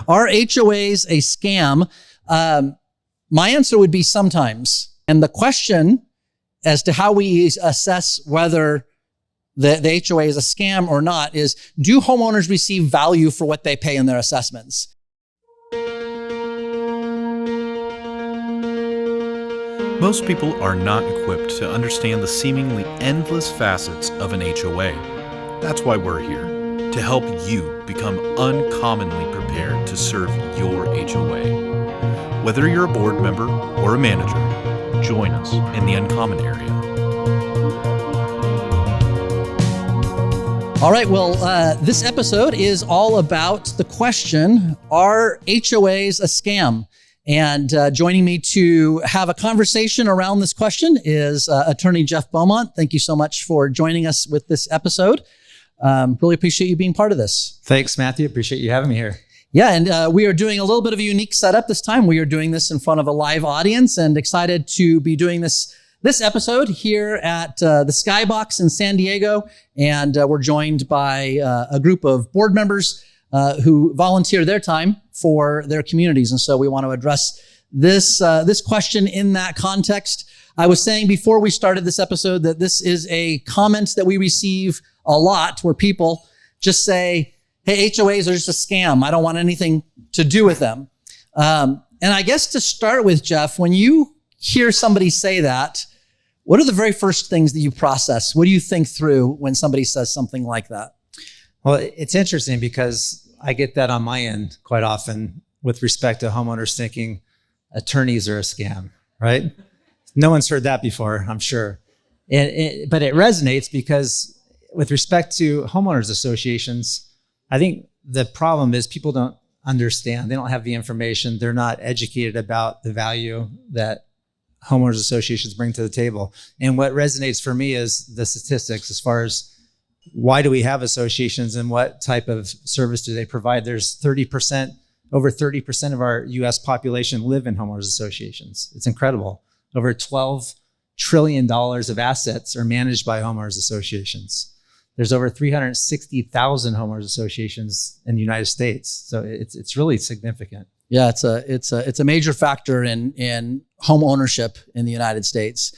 Are HOAs a scam? My answer would be sometimes. And the question as to how we assess whether the HOA is a scam or not is, do homeowners receive value for what they pay in their assessments? Most people are not equipped to understand the seemingly endless facets of an HOA. That's why we're here, to help you become uncommonly prepared to serve your HOA. Whether you're a board member or a manager, join us in the uncommon area. All right, well, this episode is all about the question, are HOAs a scam? And joining me to have a conversation around this question is attorney Jeff Beaumont. Thank you so much for joining us with this episode. Really appreciate you being part of this. Thanks, Matthew. Appreciate you having me here. Yeah, and we are doing a little bit of a unique setup this time. We are doing this in front of a live audience and excited to be doing this episode here at the Skybox in San Diego. And we're joined by a group of board members who volunteer their time for their communities. And so we want to address this question in that context. I was saying before we started this episode that this is a comment that we receive a lot where people just say, hey, HOAs are just a scam. I don't want anything to do with them. And I guess to start with, Jeff, when you hear somebody say that, what are the very first things that you process? What do you think through when somebody says something like that? Well, it's interesting because I get that on my end quite often with respect to homeowners thinking attorneys are a scam, right? No one's heard that before, I'm sure. But it resonates because with respect to homeowners associations, I think the problem is people don't understand. They don't have the information. They're not educated about the value that homeowners associations bring to the table. And what resonates for me is the statistics as far as why do we have associations and what type of service do they provide? There's over 30% of our US population live in homeowners associations. It's incredible. Over $12 trillion of assets are managed by homeowners associations. There's over 360,000 homeowners associations in the United States. So it's really significant. Yeah, it's a major factor in home ownership in the United States.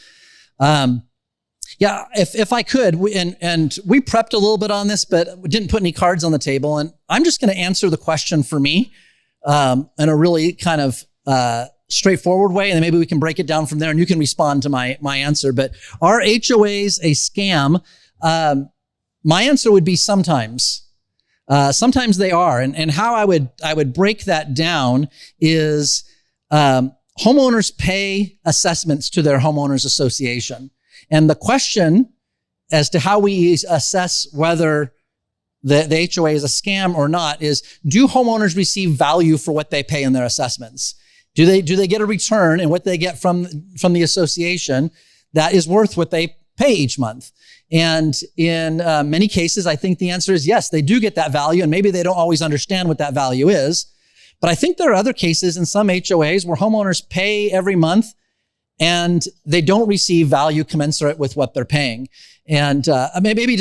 Yeah, if I could, and we prepped a little bit on this, but we didn't put any cards on the table. And I'm just going to answer the question for me in a really kind of straightforward way, and then maybe we can break it down from there, and you can respond to my answer. But are HOAs a scam? My answer would be sometimes. Sometimes they are, and how I would break that down is homeowners pay assessments to their homeowners association, and the question as to how we assess whether the HOA is a scam or not is, do homeowners receive value for what they pay in their assessments? Do they get a return and what they get from the association that is worth what they pay each month? And in many cases, I think the answer is yes, they do get that value, and maybe they don't always understand what that value is. But I think there are other cases in some HOAs where homeowners pay every month and they don't receive value commensurate with what they're paying. And maybe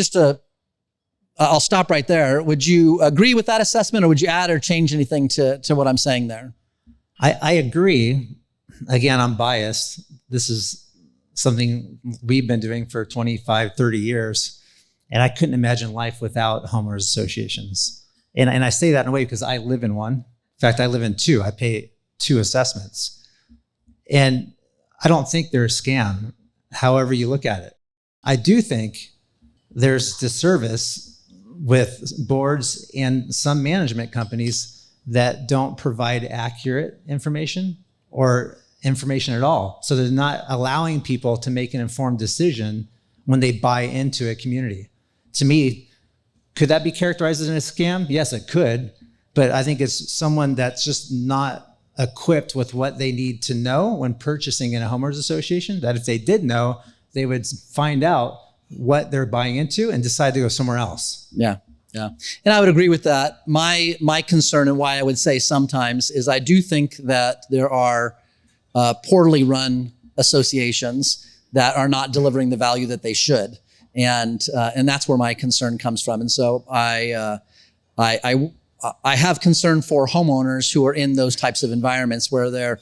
I'll stop right there. Would you agree with that assessment, or would you add or change anything to what I'm saying there? I agree. Again, I'm biased. This is something we've been doing for 25, 30 years. And I couldn't imagine life without homeowners associations. And I say that in a way because I live in one. In fact, I live in two. I pay 2 assessments. And I don't think they're a scam, however you look at it. I do think there's disservice with boards and some management companies that don't provide accurate information or information at all. So they're not allowing people to make an informed decision when they buy into a community. To me, could that be characterized as a scam? Yes, it could. But I think it's someone that's just not equipped with what they need to know when purchasing in a homeowners association, that if they did know, they would find out what they're buying into and decide to go somewhere else. Yeah. Yeah. And I would agree with that. My concern and why I would say sometimes is I do think that there are poorly run associations that are not delivering the value that they should. And that's where my concern comes from. And so I I have concern for homeowners who are in those types of environments where there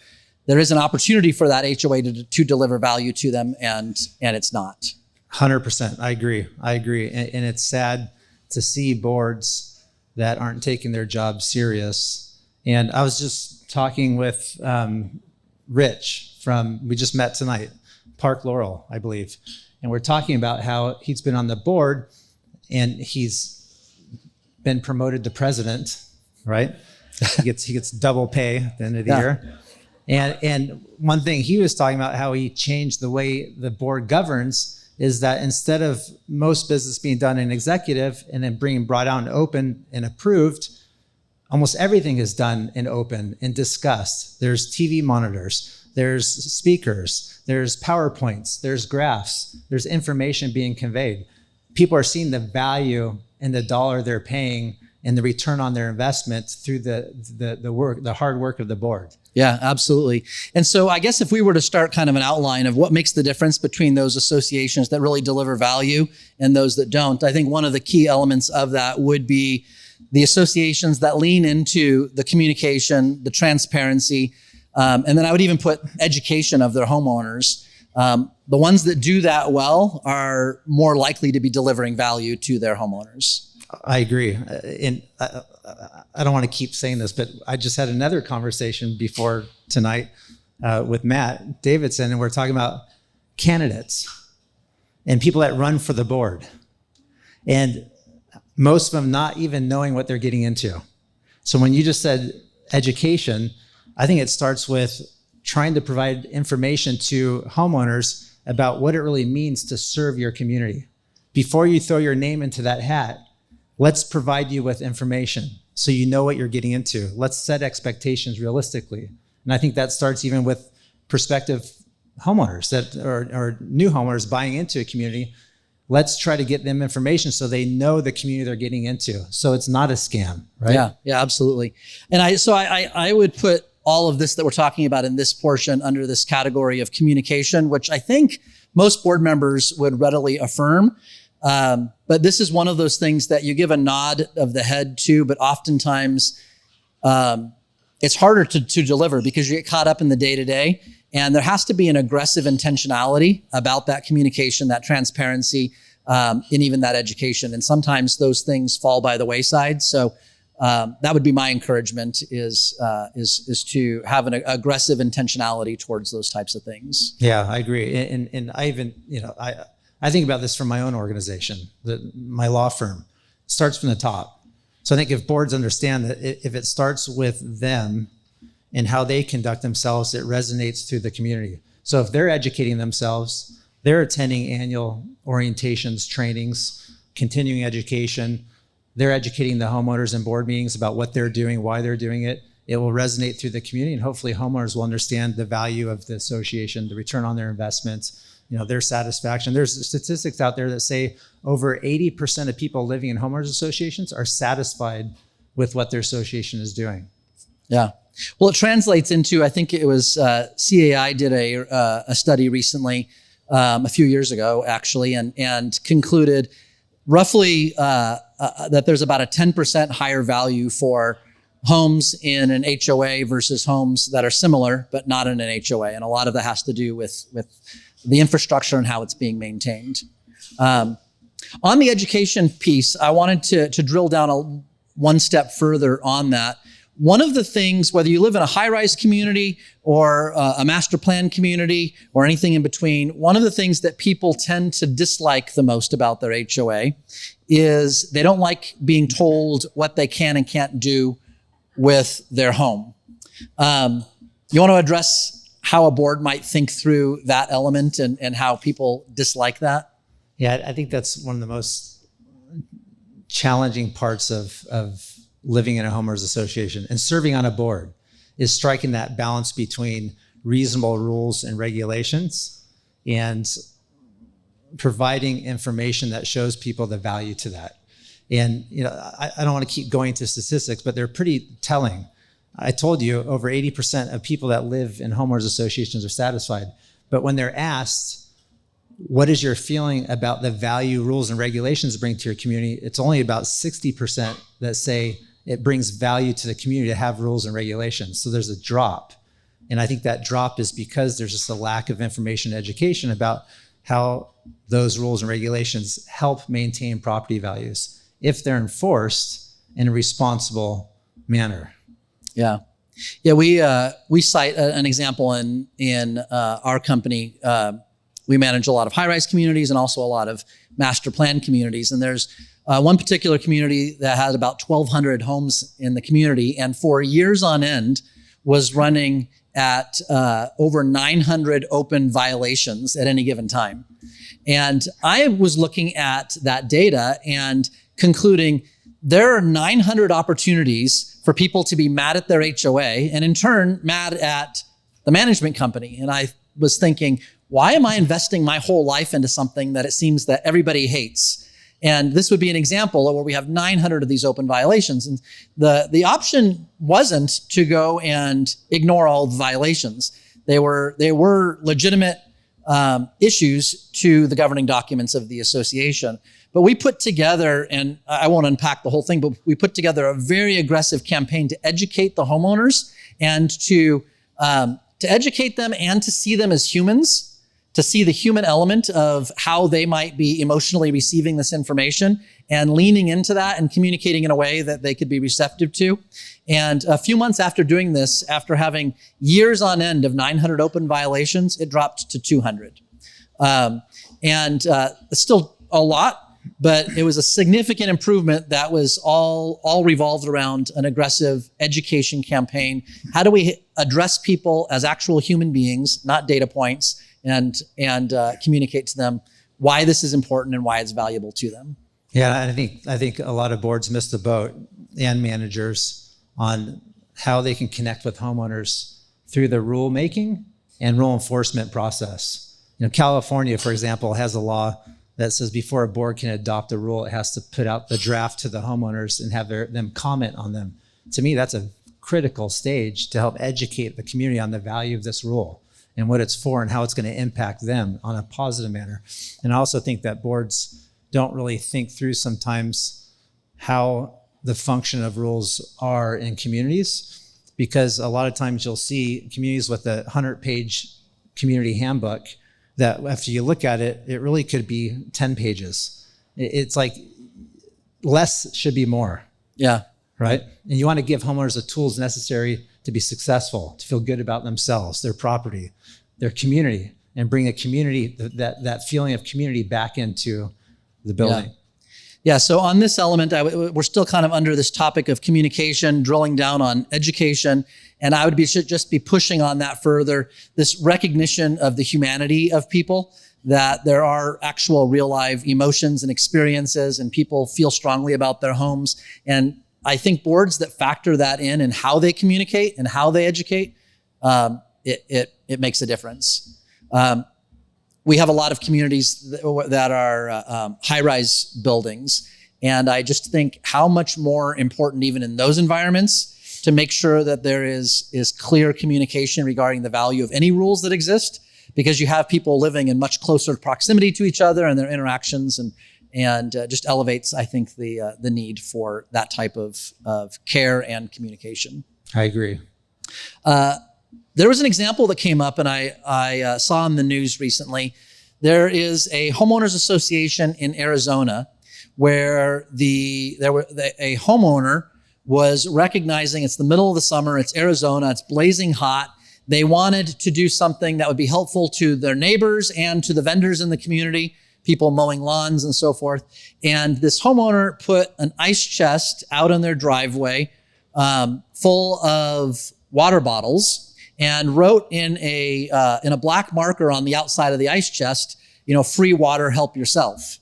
is an opportunity for that HOA to deliver value to them, and it's not. 100%. I agree. And it's sad to see boards that aren't taking their job serious. And I was just talking with Rich we just met tonight, Park Laurel, I believe. And we're talking about how he's been on the board and he's been promoted to president, right? He gets double pay at the end of the year. And one thing he was talking about how he changed the way the board governs is that instead of most business being done in executive and then brought out in open and approved, almost everything is done in open and discussed. There's TV monitors, there's speakers, there's PowerPoints, there's graphs, there's information being conveyed. People are seeing the value in the dollar they're paying and the return on their investment through the hard work of the board. Yeah, absolutely. And so I guess if we were to start kind of an outline of what makes the difference between those associations that really deliver value and those that don't, I think one of the key elements of that would be the associations that lean into the communication, the transparency, and then I would even put education of their homeowners. The ones that do that well are more likely to be delivering value to their homeowners. I agree. And I don't want to keep saying this, but I just had another conversation before tonight with Matt Davidson, and we're talking about candidates and people that run for the board. And most of them not even knowing what they're getting into. So when you just said education, I think it starts with trying to provide information to homeowners about what it really means to serve your community. Before you throw your name into that hat, let's provide you with information so you know what you're getting into. Let's set expectations realistically. And I think that starts even with prospective homeowners that or new homeowners buying into a community. Let's try to get them information so they know the community they're getting into. So it's not a scam, right? Yeah, absolutely. And I would put all of this that we're talking about in this portion under this category of communication, which I think most board members would readily affirm. But this is one of those things that you give a nod of the head to, but oftentimes it's harder to deliver because you get caught up in the day-to-day. And there has to be an aggressive intentionality about that communication, that transparency, and even that education. And sometimes those things fall by the wayside. So that would be my encouragement is to have an aggressive intentionality towards those types of things. Yeah, I agree. And I even, I think about this from my own organization, my law firm. It starts from the top. So I think if boards understand that if it starts with them and how they conduct themselves, it resonates through the community. So if they're educating themselves, they're attending annual orientations, trainings, continuing education, they're educating the homeowners in board meetings about what they're doing, why they're doing it. It will resonate through the community, and hopefully homeowners will understand the value of the association, the return on their investments, their satisfaction. There's statistics out there that say over 80% of people living in homeowners associations are satisfied with what their association is doing. Yeah. Well, it translates into, I think it was CAI did a study recently, a few years ago, actually, and concluded roughly that there's about a 10% higher value for homes in an HOA versus homes that are similar, but not in an HOA. And a lot of that has to do with the infrastructure and how it's being maintained. On the education piece, I wanted to drill down one step further on that. One of the things, whether you live in a high-rise community or a master plan community or anything in between, one of the things that people tend to dislike the most about their HOA is they don't like being told what they can and can't do with their home. You want to address how a board might think through that element and how people dislike that? Yeah, I think that's one of the most challenging parts of living in a homeowners association and serving on a board is striking that balance between reasonable rules and regulations and providing information that shows people the value to that. And I don't want to keep going to statistics, but they're pretty telling. I told you over 80% of people that live in homeowners associations are satisfied. But when they're asked, what is your feeling about the value rules and regulations bring to your community? It's only about 60% that say it brings value to the community to have rules and regulations. So there's a drop. And I think that drop is because there's just a lack of information and education about how those rules and regulations help maintain property values if they're enforced in a responsible manner. Yeah. Yeah, we cite an example in our company. We manage a lot of high-rise communities and also a lot of master plan communities. And there's one particular community that had about 1,200 homes in the community, and for years on end was running at over 900 open violations at any given time. And I was looking at that data and concluding there are 900 opportunities for people to be mad at their HOA and in turn mad at the management company. And I was thinking, why am I investing my whole life into something that it seems that everybody hates? And this would be an example of where we have 900 of these open violations. And the option wasn't to go and ignore all the violations. They were legitimate issues to the governing documents of the association. But we put together, and I won't unpack the whole thing, but we put together a very aggressive campaign to educate the homeowners and to educate them and to see them as humans, to see the human element of how they might be emotionally receiving this information and leaning into that and communicating in a way that they could be receptive to. And a few months after doing this, after having years on end of 900 open violations, it dropped to 200. It's still a lot, but it was a significant improvement that was all revolved around an aggressive education campaign. How do we address people as actual human beings, not data points, and communicate to them why this is important and why it's valuable to them? Yeah, I think a lot of boards missed the boat, and managers, on how they can connect with homeowners through the rule making and rule enforcement process. California, for example, has a law that says before a board can adopt a rule, it has to put out the draft to the homeowners and have them comment on them. To me, that's a critical stage to help educate the community on the value of this rule and what it's for and how it's going to impact them on a positive manner. And I also think that boards don't really think through sometimes how the function of rules are in communities, because a lot of times you'll see communities with a 100-page community handbook that after you look at it, it really could be 10 pages. It's like less should be more. Yeah. Right? And you want to give homeowners the tools necessary to be successful, to feel good about themselves, their property, their community, and bring a community, that feeling of community back into the building. Yeah, so on this element, we're still kind of under this topic of communication, drilling down on education, and I would just be pushing on that further, this recognition of the humanity of people, that there are actual real live emotions and experiences, and people feel strongly about their homes. And I think boards that factor that in and how they communicate and how they educate, it makes a difference. We have a lot of communities that are high-rise buildings, and I just think how much more important even in those environments to make sure that there is clear communication regarding the value of any rules that exist, because you have people living in much closer proximity to each other and their interactions, and just elevates, I think, the need for that type of care and communication. I agree. There was an example that came up, and I saw in the news recently. There is a homeowners association in Arizona where a homeowner was recognizing it's the middle of the summer, it's Arizona, it's blazing hot. They wanted to do something that would be helpful to their neighbors and to the vendors in the community, people mowing lawns and so forth. And this homeowner put an ice chest out in their driveway full of water bottles, and wrote in a black marker on the outside of the ice chest, free water, help yourself.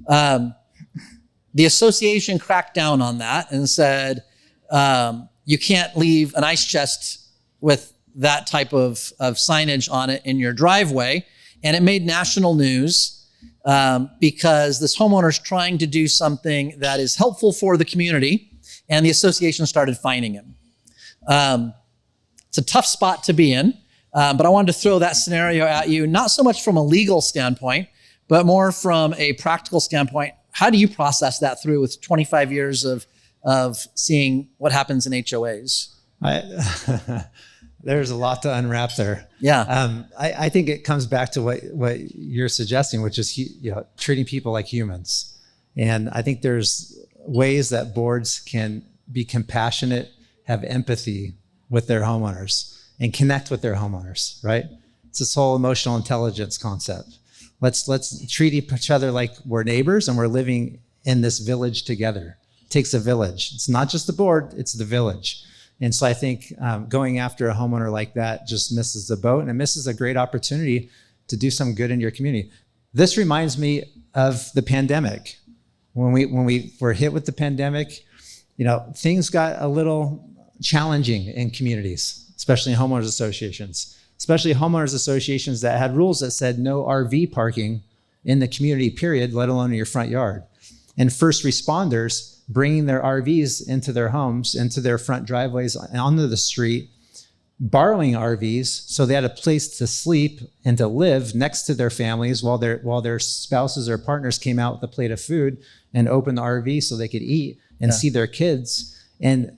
The association cracked down on that and said, you can't leave an ice chest with that type of signage on it in your driveway. And it made national news because this homeowner is trying to do something that is helpful for the community, and the association started fining him. It's a tough spot to be in, but I wanted to throw that scenario at you, not so much from a legal standpoint, but more from a practical standpoint. How do you process that through with 25 years of of seeing what happens in HOAs? There's a lot to unwrap there. Yeah. I think it comes back to what you're suggesting, which is treating people like humans. And I think there's ways that boards can be compassionate, have empathy with their homeowners, and connect with their homeowners, right? It's this whole emotional intelligence concept. Let's treat each other like we're neighbors and we're living in this village together. It takes a village. It's not just the board, it's the village. And so I think going after a homeowner like that just misses the boat, and it misses a great opportunity to do some good in your community. This reminds me of the pandemic. When we were hit with the pandemic, things got a little challenging in communities, especially in homeowners associations, that had rules that said no RV parking in the community, period, let alone in your front yard. And first responders bringing their RVs into their homes, into their front driveways, onto the street, borrowing RVs so they had a place to sleep and to live next to their families while their spouses or partners came out with a plate of food and opened the RV so they could eat and see their kids, and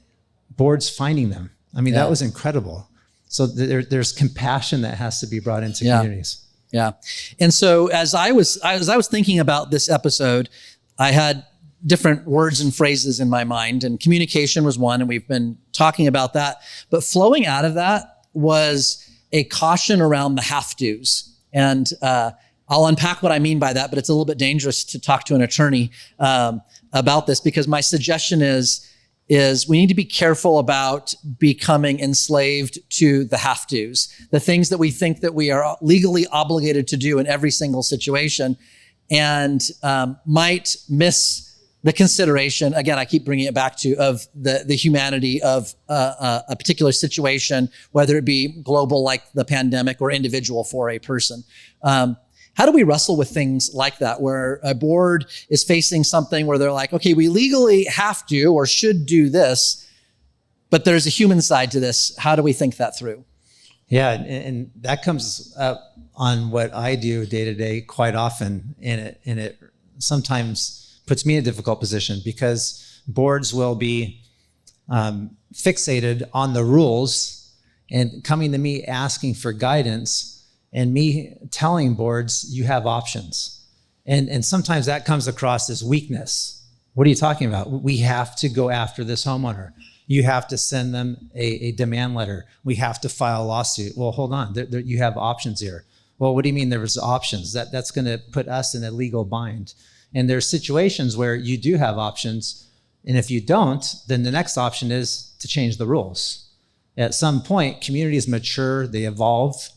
boards finding them. I mean, that was incredible. So there's compassion that has to be brought into communities. Yeah. And so as I was thinking about this episode, I had different words and phrases in my mind, and communication was one, and we've been talking about that. But flowing out of that was a caution around the have-tos. And I'll unpack what I mean by that, but it's a little bit dangerous to talk to an attorney about this, because my suggestion is we need to be careful about becoming enslaved to the have-tos, the things that we think that we are legally obligated to do in every single situation, and might miss the consideration, again, I keep bringing it back to, of the humanity of a particular situation, whether it be global like the pandemic or individual for a person. How do we wrestle with things like that, where a board is facing something where they're like, okay, we legally have to or should do this, but there's a human side to this. How do we think that through? Yeah, and that comes up on what I do day to day quite often, and it sometimes puts me in a difficult position, because boards will be fixated on the rules and coming to me asking for guidance, and me telling boards, you have options. And sometimes that comes across as weakness. What are you talking about? We have to go after this homeowner. You have to send them a demand letter. We have to file a lawsuit. Well, hold on, you have options here. Well, what do you mean there was options? That's gonna put us in a legal bind. And there's situations where you do have options, and if you don't, then the next option is to change the rules. At some point, communities mature, they evolve.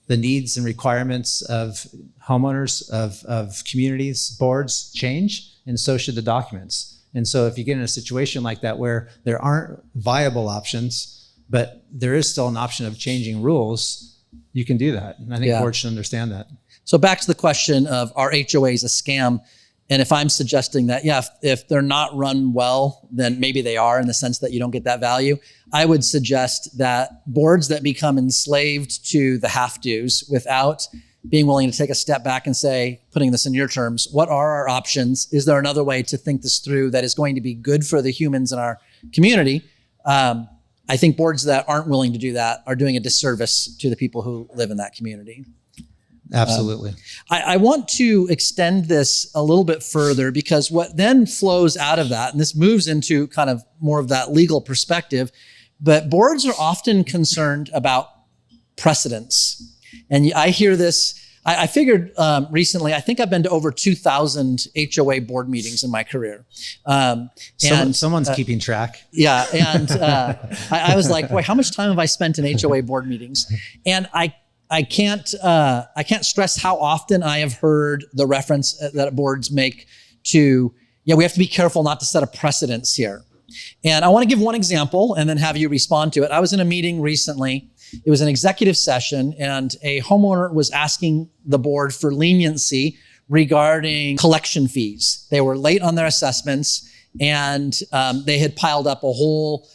The needs and requirements of homeowners, of communities, boards change, and so should the documents. And so if you get in a situation like that where there aren't viable options, but there is still an option of changing rules, you can do that. And I think boards should understand that. So back to the question of, are HOAs a scam? And if I'm suggesting that, if they're not run well, then maybe they are, in the sense that you don't get that value. I would suggest that boards that become enslaved to the have-tos without being willing to take a step back and say, putting this in your terms, what are our options? Is there another way to think this through that is going to be good for the humans in our community? I think boards that aren't willing to do that are doing a disservice to the people who live in that community. Absolutely. I want to extend this a little bit further, because what then flows out of that, and this moves into kind of more of that legal perspective, but boards are often concerned about precedents. And I hear this, I figured recently, I think I've been to over 2,000 HOA board meetings in my career. Someone's keeping track. Yeah. And I was like, boy, how much time have I spent in HOA board meetings? And I can't stress how often I have heard the reference that boards make to, we have to be careful not to set a precedence here. And I want to give one example and then have you respond to it. I was in a meeting recently. It was an executive session, and a homeowner was asking the board for leniency regarding collection fees. They were late on their assessments, and they had piled up a whole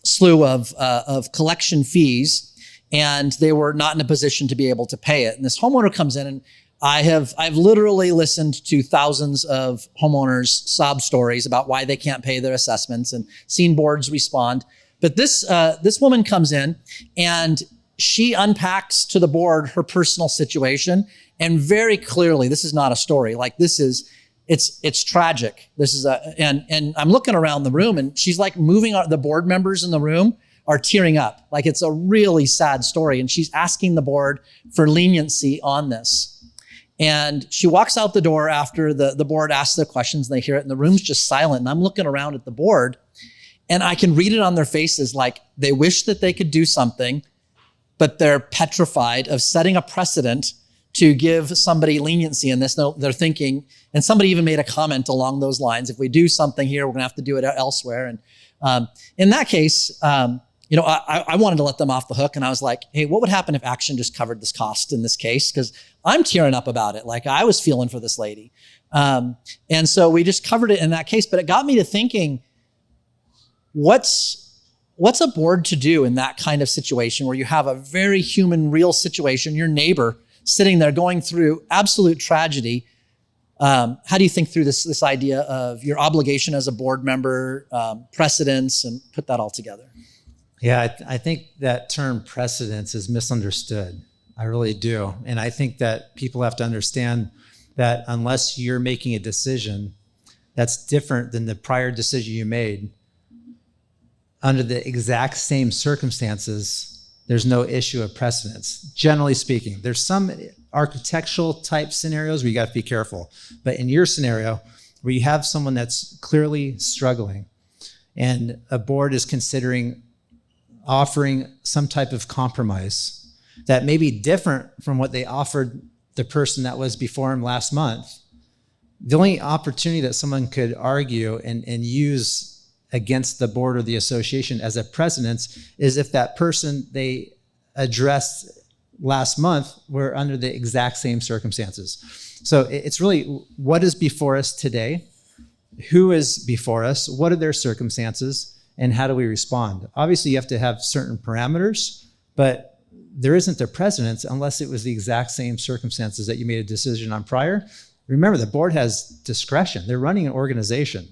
slew of collection fees, and they were not in a position to be able to pay it. And this homeowner comes in, and I've literally listened to thousands of homeowners sob stories about why they can't pay their assessments and seen boards respond. But this woman comes in and she unpacks to the board her personal situation, and very clearly, this is not a story. Like it's tragic. This is and I'm looking around the room, and she's like moving. The board members in the room are tearing up. Like it's a really sad story, and she's asking the board for leniency on this. And she walks out the door after the board asks the questions, and they hear it, and the room's just silent. And I'm looking around at the board, and I can read it on their faces, like they wish that they could do something, but they're petrified of setting a precedent to give somebody leniency in this. They're thinking, and somebody even made a comment along those lines, if we do something here, we're gonna have to do it elsewhere. And in that case, I wanted to let them off the hook, and I was like, hey, what would happen if Action just covered this cost in this case? Because I'm tearing up about it. Like I was feeling for this lady. And so we just covered it in that case, but it got me to thinking, what's a board to do in that kind of situation where you have a very human, real situation, your neighbor sitting there going through absolute tragedy? How do you think through this idea of your obligation as a board member, precedents, and put that all together? Yeah, I think that term precedents is misunderstood. I really do. And I think that people have to understand that unless you're making a decision that's different than the prior decision you made, under the exact same circumstances, there's no issue of precedence. Generally speaking, there's some architectural type scenarios where you got to be careful. But in your scenario, where you have someone that's clearly struggling and a board is considering offering some type of compromise that may be different from what they offered the person that was before him last month, the only opportunity that someone could argue and use against the board or the association as a precedent is if that person they addressed last month were under the exact same circumstances. So it's really what is before us today, who is before us, what are their circumstances, and how do we respond? Obviously, you have to have certain parameters, but there isn't a precedent unless it was the exact same circumstances that you made a decision on prior. Remember, the board has discretion. They're running an organization.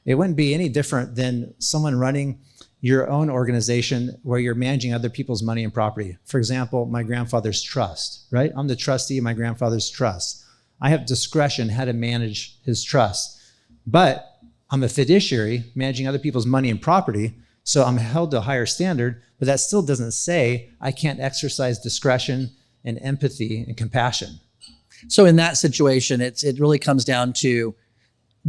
It wouldn't be any different than someone running your own organization where you're managing other people's money and property. For example, my grandfather's trust, right? I'm the trustee of my grandfather's trust. I have discretion how to manage his trust, but I'm a fiduciary managing other people's money and property, so I'm held to a higher standard, but that still doesn't say I can't exercise discretion and empathy and compassion. So in that situation, it really comes down to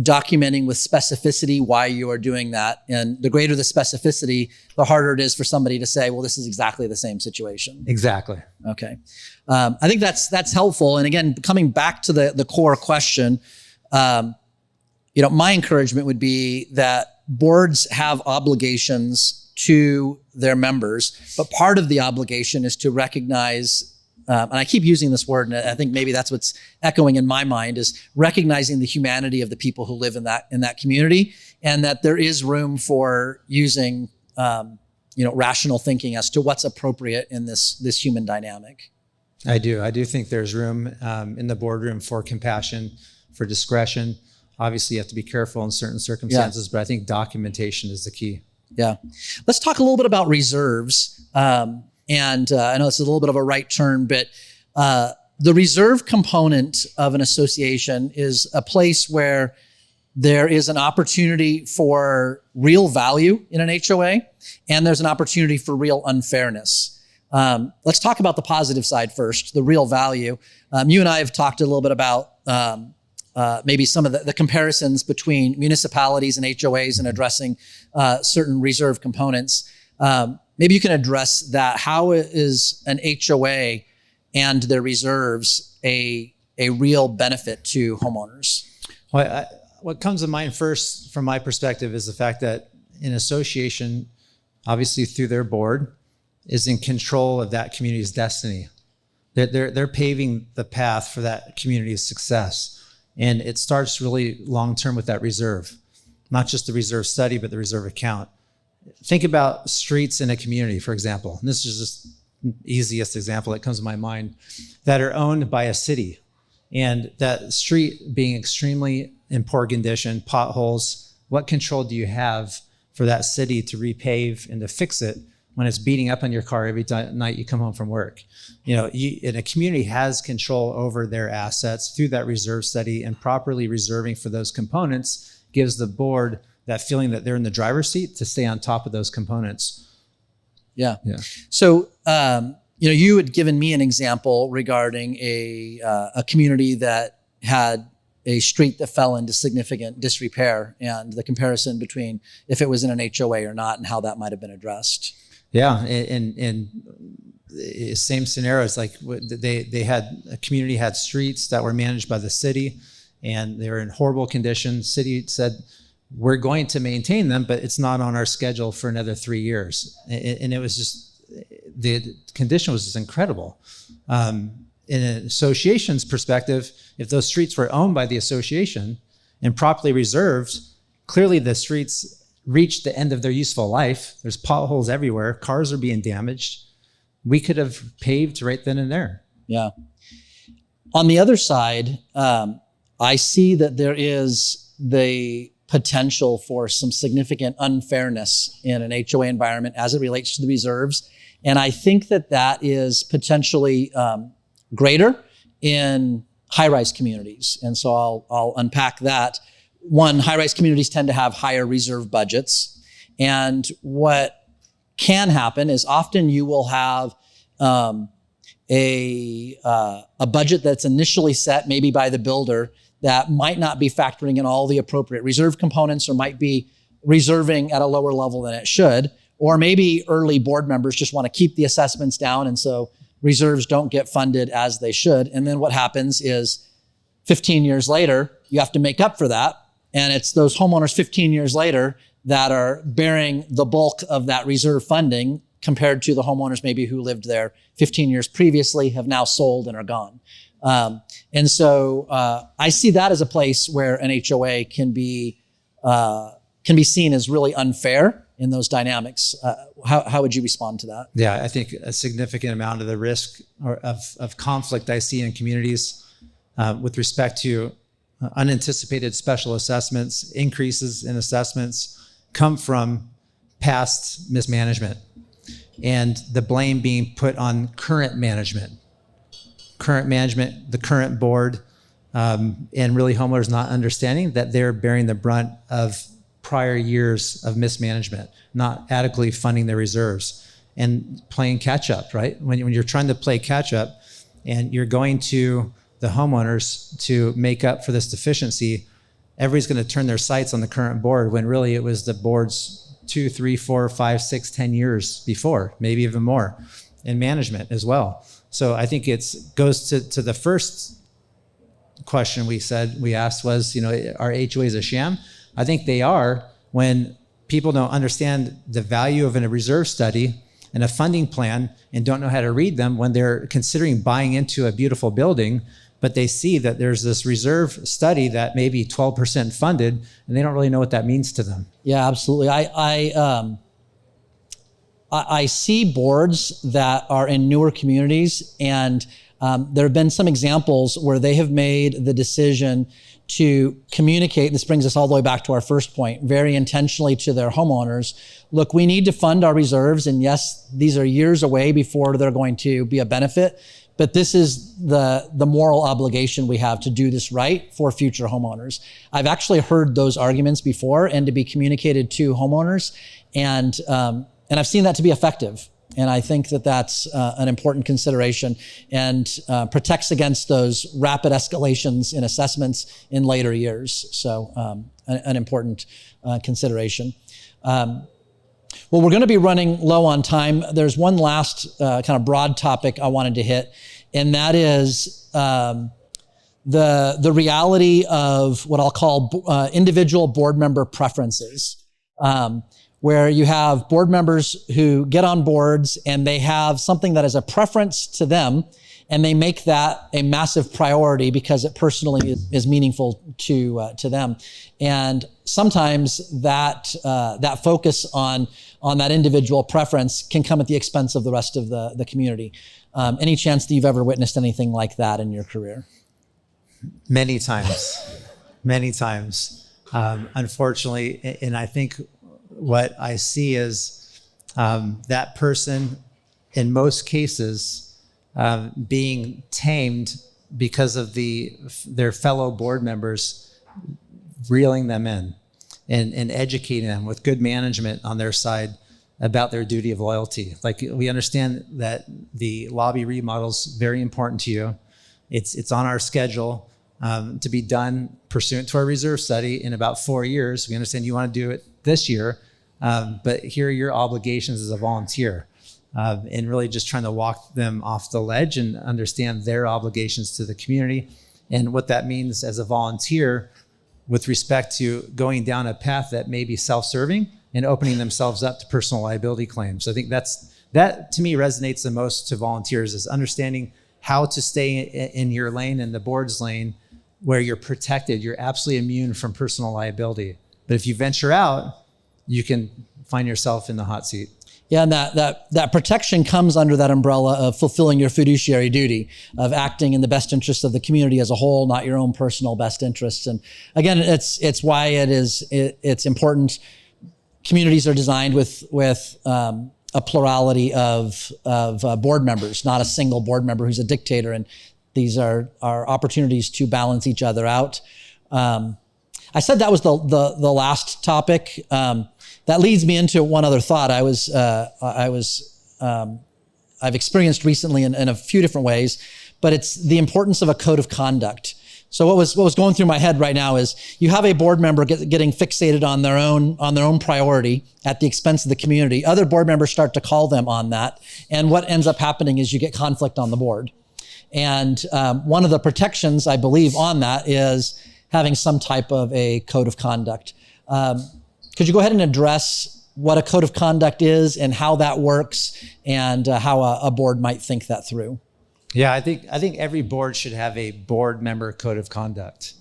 documenting with specificity why you are doing that. And the greater the specificity, the harder it is for somebody to say, well, this is exactly the same situation. Exactly. Okay. I think that's helpful. And again, coming back to the core question, my encouragement would be that boards have obligations to their members, but part of the obligation is to recognize, and I keep using this word, and I think maybe that's what's echoing in my mind, is recognizing the humanity of the people who live in that community, and that there is room for using, rational thinking as to what's appropriate in this human dynamic. I do think there's room in the boardroom for compassion, for discretion. Obviously, you have to be careful in certain circumstances, but I think documentation is the key. Yeah. Let's talk a little bit about reserves. And I know it's a little bit of a right turn, but the reserve component of an association is a place where there is an opportunity for real value in an HOA, and there's an opportunity for real unfairness. Let's talk about the positive side first, the real value. You and I have talked a little bit about maybe some of the comparisons between municipalities and HOAs and addressing certain reserve components. Maybe you can address that. How is an HOA and their reserves a real benefit to homeowners? Well, what comes to mind first from my perspective is the fact that an association, obviously through their board, is in control of that community's destiny. They're paving the path for that community's success. And it starts really long-term with that reserve, not just the reserve study, but the reserve account. Think about streets in a community, for example. And this is just the easiest example that comes to my mind, that are owned by a city. And that street being extremely in poor condition, potholes, what control do you have for that city to repave and to fix it when it's beating up on your car every night you come home from work? And a community has control over their assets through that reserve study, and properly reserving for those components gives the board that feeling that they're in the driver's seat to stay on top of those components. Yeah. So, you had given me an example regarding a community that had a street that fell into significant disrepair, and the comparison between if it was in an HOA or not and how that might have been addressed. Yeah. And same scenarios, like they had a community had streets that were managed by the city, and they were in horrible condition. City said, we're going to maintain them, but it's not on our schedule for another 3 years. And it was just, the condition was just incredible. In an association's perspective, if those streets were owned by the association and properly reserved, clearly the streets reached the end of their useful life. There's potholes everywhere. Cars are being damaged. We could have paved right then and there. Yeah. On the other side, I see that there is the potential for some significant unfairness in an HOA environment as it relates to the reserves. And I think that is potentially greater in high-rise communities. And so I'll unpack that. One, high-rise communities tend to have higher reserve budgets. And what can happen is often you will have a budget that's initially set maybe by the builder that might not be factoring in all the appropriate reserve components, or might be reserving at a lower level than it should. Or maybe early board members just want to keep the assessments down, and so reserves don't get funded as they should. And then what happens is 15 years later, you have to make up for that. And it's those homeowners 15 years later that are bearing the bulk of that reserve funding, compared to the homeowners maybe who lived there 15 years previously, have now sold and are gone. And so I see that as a place where an HOA can be seen as really unfair in those dynamics. How would you respond to that? Yeah, I think a significant amount of the risk of conflict I see in communities with respect to unanticipated special assessments, increases in assessments, come from past mismanagement, and the blame being put on current management, the current board, and really homeowners not understanding that they're bearing the brunt of prior years of mismanagement, not adequately funding their reserves, and playing catch up, right? When you're trying to play catch up and you're going to the homeowners to make up for this deficiency, everybody's going to turn their sights on the current board, when really it was the board's 2, 3, 4, 5, 6, 10 years before, maybe even more, in management as well. So I think it goes to the first question we asked was, are HOAs a sham? I think they are when people don't understand the value of a reserve study and a funding plan and don't know how to read them when they're considering buying into a beautiful building, but they see that there's this reserve study that may be 12% funded, and they don't really know what that means to them. Yeah, absolutely. I see boards that are in newer communities, and there have been some examples where they have made the decision to communicate, this brings us all the way back to our first point, very intentionally to their homeowners, look, we need to fund our reserves, and yes, these are years away before they're going to be a benefit, but this is the moral obligation we have to do this right for future homeowners. I've actually heard those arguments before, and to be communicated to homeowners, and I've seen that to be effective. And I think that's an important consideration, and protects against those rapid escalations in assessments in later years. So an important consideration. Well, we're going to be running low on time. There's one last kind of broad topic I wanted to hit, and that is the reality of what I'll call individual board member preferences. Where you have board members who get on boards and they have something that is a preference to them, and they make that a massive priority because it personally is meaningful to them. And sometimes that focus on that individual preference can come at the expense of the rest of the community. Any chance that you've ever witnessed anything like that in your career? Many times. Unfortunately, and I think what I see is that person, in most cases, being tamed because of their fellow board members reeling them in and educating them with good management on their side about their duty of loyalty. Like, we understand that the lobby remodel is very important to you. It's on our schedule to be done pursuant to our reserve study in about 4 years. We understand you want to do it this year, but here are your obligations as a volunteer. And really just trying to walk them off the ledge and understand their obligations to the community and what that means as a volunteer with respect to going down a path that may be self-serving and opening themselves up to personal liability claims. I think that to me resonates the most to volunteers, is understanding how to stay in your lane and the board's lane where you're protected. You're absolutely immune from personal liability. But if you venture out, you can find yourself in the hot seat. Yeah, and that protection comes under that umbrella of fulfilling your fiduciary duty, of acting in the best interest of the community as a whole, not your own personal best interests. And again, it's why it's important. Communities are designed with a plurality of board members, not a single board member who's a dictator. And these are opportunities to balance each other out. I said that was the last topic. That leads me into one other thought. I've experienced recently in a few different ways, but it's the importance of a code of conduct. So what was going through my head right now is you have a board member getting fixated on their own priority at the expense of the community. Other board members start to call them on that. And what ends up happening is you get conflict on the board. And one of the protections, I believe, on that is having some type of a code of conduct. Could you go ahead and address what a code of conduct is and how that works and how a board might think that through? Yeah, I think every board should have a board member code of conduct.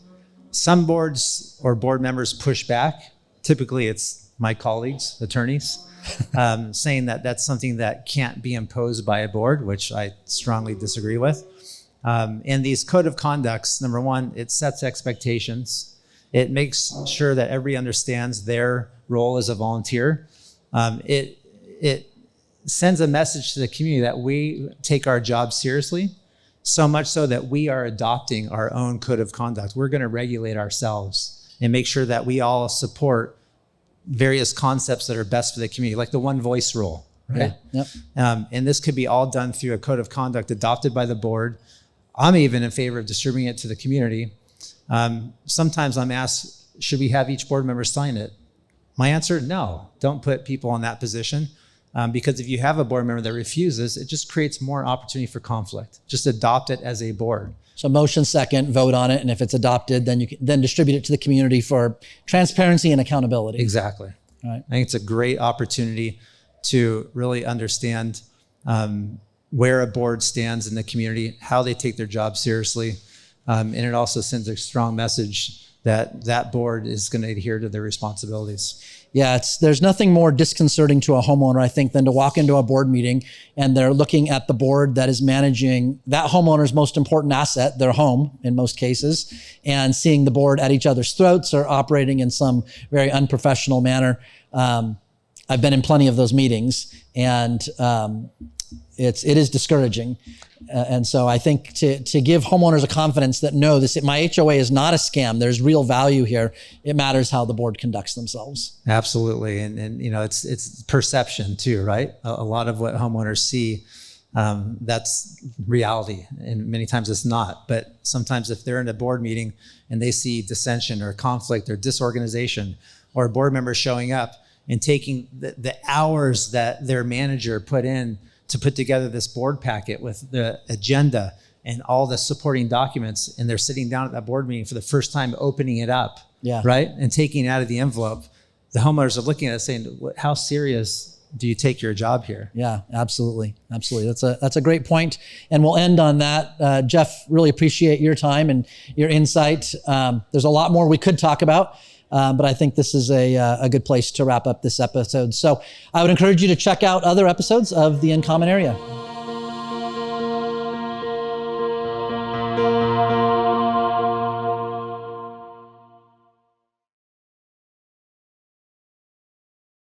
Some boards or board members push back. Typically, it's my colleagues, attorneys, saying that that's something that can't be imposed by a board, which I strongly disagree with. And these code of conducts, number one, it sets expectations. It makes sure that everybody understands their role as a volunteer. It sends a message to the community that we take our job seriously, so much so that we are adopting our own code of conduct. We're going to regulate ourselves and make sure that we all support various concepts that are best for the community, like the one voice rule, right? Yeah. Yep. And this could be all done through a code of conduct adopted by the board. I'm even in favor of distributing it to the community. Sometimes I'm asked, should we have each board member sign it? My answer, no. Don't put people in that position. Because if you have a board member that refuses, it just creates more opportunity for conflict. Just adopt it as a board. So motion second, vote on it, and if it's adopted, then you can then distribute it to the community for transparency and accountability. Exactly. All right. I think it's a great opportunity to really understand where a board stands in the community, how they take their job seriously, and it also sends a strong message that that board is going to adhere to their responsibilities. Yeah, there's nothing more disconcerting to a homeowner, I think, than to walk into a board meeting and they're looking at the board that is managing that homeowner's most important asset, their home in most cases, and seeing the board at each other's throats or operating in some very unprofessional manner. I've been in plenty of those meetings, and it is discouraging. And so I think to give homeowners a confidence that no, my HOA is not a scam. There's real value here. It matters how the board conducts themselves. Absolutely, and you know it's perception too, right? A lot of what homeowners see, that's reality, and many times it's not. But sometimes if they're in a board meeting and they see dissension or conflict or disorganization, or a board member showing up and taking the hours that their manager put in to put together this board packet with the agenda and all the supporting documents, and they're sitting down at that board meeting for the first time, opening it up, right, and taking it out of the envelope, the homeowners are looking at it saying, how serious do you take your job here? Yeah, absolutely. That's a great point. And we'll end on that. Jeff, really appreciate your time and your insight. There's a lot more we could talk about. But I think this is a good place to wrap up this episode. So I would encourage you to check out other episodes of The Uncommon Area.